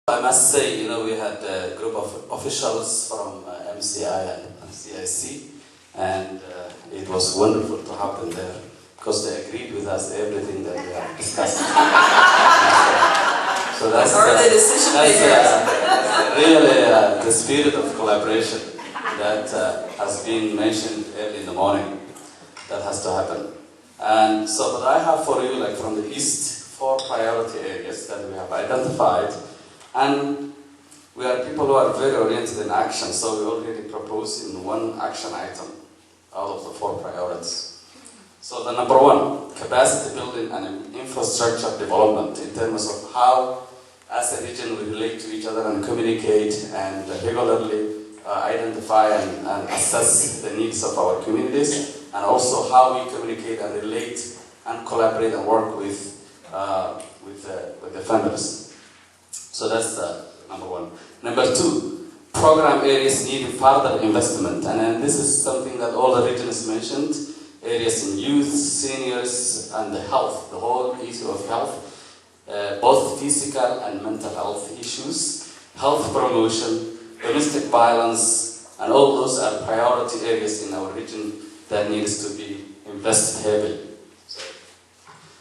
I must say, we had a group of officials from MCI and CIC, and it was wonderful to have them there because they agreed with us everything that we have discussed. So that's really the spirit of collaboration that has been mentioned early in the morning. That has to happen. And so, but I have for you, like from the East, 4 priority areas that we have identified. And we are people who are very oriented in action, so we already propose in 1 action item out of the 4 priorities. So the number 1, capacity building and infrastructure development in terms of how, as a region, we relate to each other and communicate and regularly identify and assess the needs of our communities, and also how we communicate and relate and collaborate and work with the funders. So that's number 1. Number 2, program areas need further investment, and this is something that all the regions mentioned. Areas in youth, seniors, and the health, the whole issue of health, both physical and mental health issues, health promotion, domestic violence, and all those are priority areas in our region that needs to be invested heavily.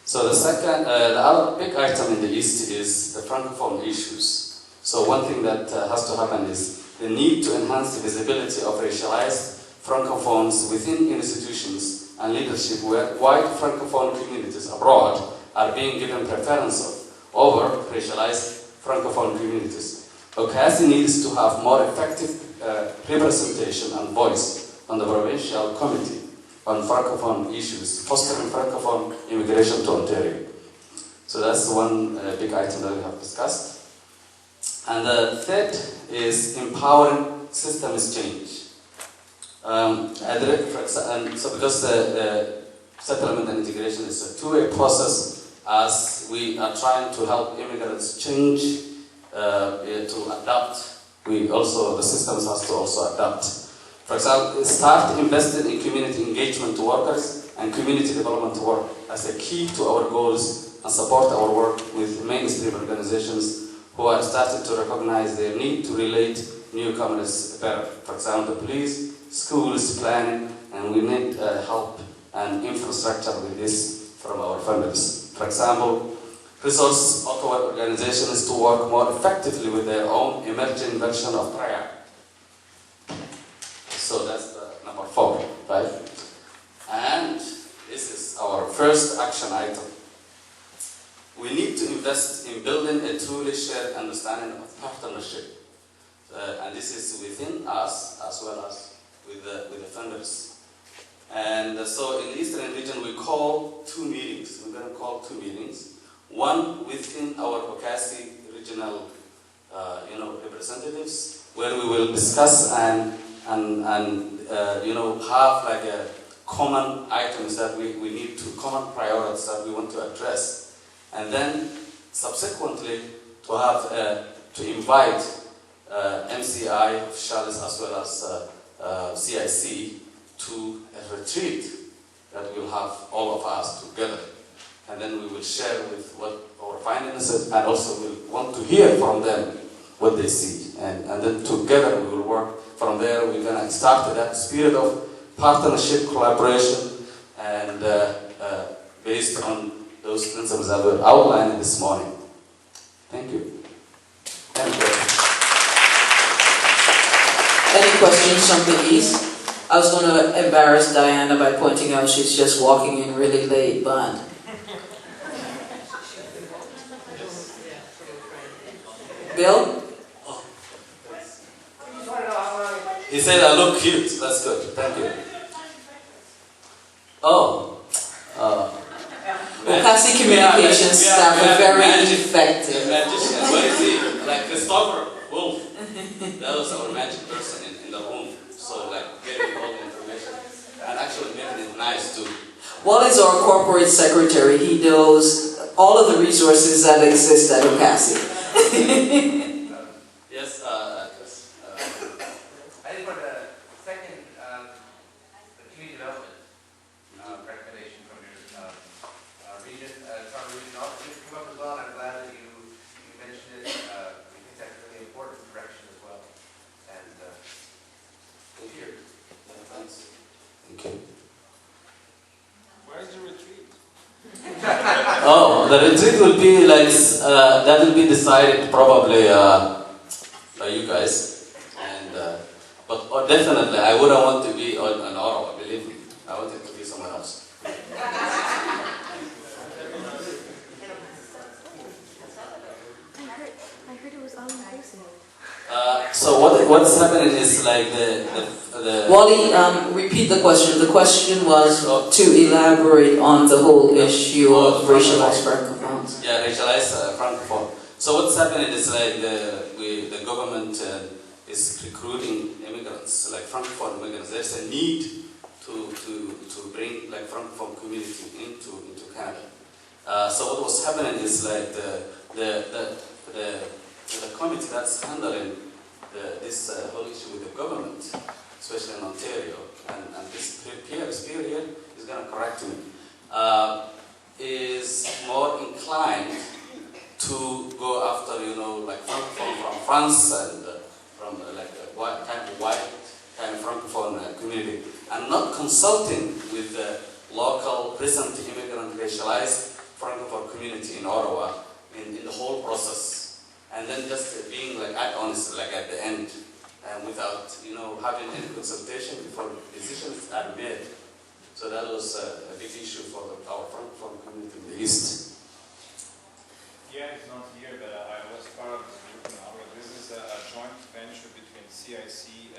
So the second, the other big item in the East is the Francophone issues. So one thing that has to happen is the need to enhance the visibility of racialized Francophones within institutions and leadership where white Francophone communities abroad are being given preference over racialized Francophone communities. OCASI needs to have more effective representation and voice on the Provincial Committee on Francophone issues, fostering Francophone immigration to Ontario. So that's one big item that we have discussed. And the third is empowering systems change. And so because the settlement and integration is a two-way process, as we are trying to help immigrants change, to adapt, the systems has to also adapt. For example, start investing in community engagement workers and community development work as a key to our goals and support our work with mainstream organizations who are starting to recognize their need to relate newcomers better. For example, the police, schools, planning, and we need help and infrastructure with this from our funders. For example, resource our organizations to work more effectively with their own emerging version of prayer. So that's the number 4, right? And this is our first action item. We need to invest in building a truly shared understanding of partnership. And this is within us as well as with the funders. And so in the Eastern region, we call 2 meetings. We're going to call 2 meetings. One within our OCASI regional representatives, where we will discuss and have like a common items that we need to, common priorities that we want to address. And then subsequently to have, to invite MCI officials as well as CIC to a retreat that we'll have all of us together. And then we will share with what our findings is, and also we'll want to hear from them what they see. And then together we will work. From there we're going to start that spirit of partnership, collaboration, and based on those principles that were outlined this morning. Thank you. Thank you. Any questions from the East? I was going to embarrass Diana by pointing out she's just walking in really late, but... Bill? Oh. He said I look cute. That's good. Thank you. Oh. OCASI communications staff are very effective. Magician. Where is he? Like Christopher Wolf. That was our magic person in the room. So like getting all the information. And actually making it nice too. Walt is our corporate secretary. He knows all of the resources that exist at OCASI. Yes, Chris. I think for the second, the community development recommendation from your region, from the region office came up as well, and I'm glad that you mentioned it. We think No, the retreat will be like, that will be decided probably by you guys. And, but definitely, I wouldn't want to be on Ottawa, believe me. I want it to be somewhere else. I heard it was all inclusive. So what's happening is like the Wally, repeat the question. The question was to elaborate on the whole issue of racialized francophones. Yeah, racialized francophone. So what's happening is like the government is recruiting immigrants, like francophone immigrants. There's a need to bring like francophone community into Canada. So what was happening is like the committee that's handling this whole issue with the government, especially in Ontario, and this Pierre here is going to correct me, is more inclined to go after, like francophone from France and from like a white kind of francophone community, and not consulting with the local recent immigrant racialized francophone community in Ottawa in the whole process. And then just being like add-ons like at the end, without having any consultation before decisions are made. So that was a big issue for our francophone community in the East. Yeah, it's not here, but I was part of this group now. This is a joint venture between CIC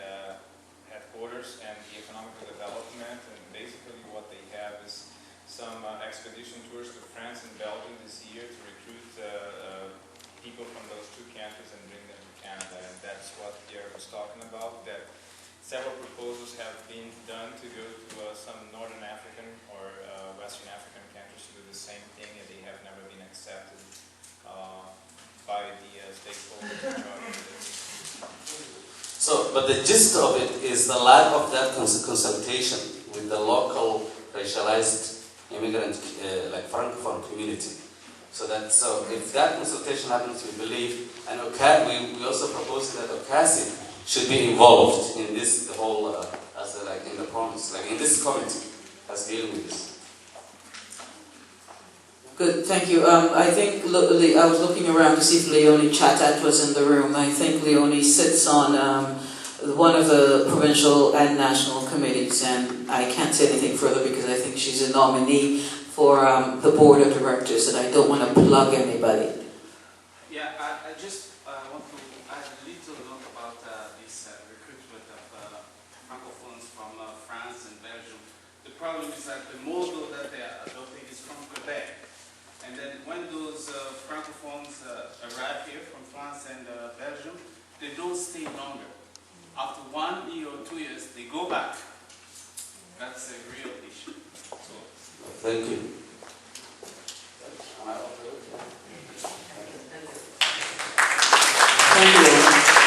headquarters and the economic development, and basically what they have is some expedition tours to France and Belgium this year to recruit people from those two countries and bring them to Canada, and that's what Pierre was talking about, that several proposals have been done to go to some Northern African or Western African countries to do the same thing, and they have never been accepted by the stakeholders. So, but the gist of it is the lack of that consultation with the local racialized immigrant, like francophone community. So if that consultation happens, we believe, and we also propose that OCASI should be involved in this, the whole, like in the promise, like in this committee, as dealing with this. Good, thank you. I think I was looking around to see if Leonie Chatat was in the room. I think Leonie sits on one of the provincial and national committees, and I can't say anything further because I think she's a nominee for the board of directors, and I don't want to plug anybody. Yeah, I just want to add a little note about this recruitment of francophones from France and Belgium. The problem is that the model that they are adopting is from Quebec. And then when those francophones arrive here from France and Belgium, they don't stay longer. After 1 year or 2 years, they go back. That's a real issue. Thank you.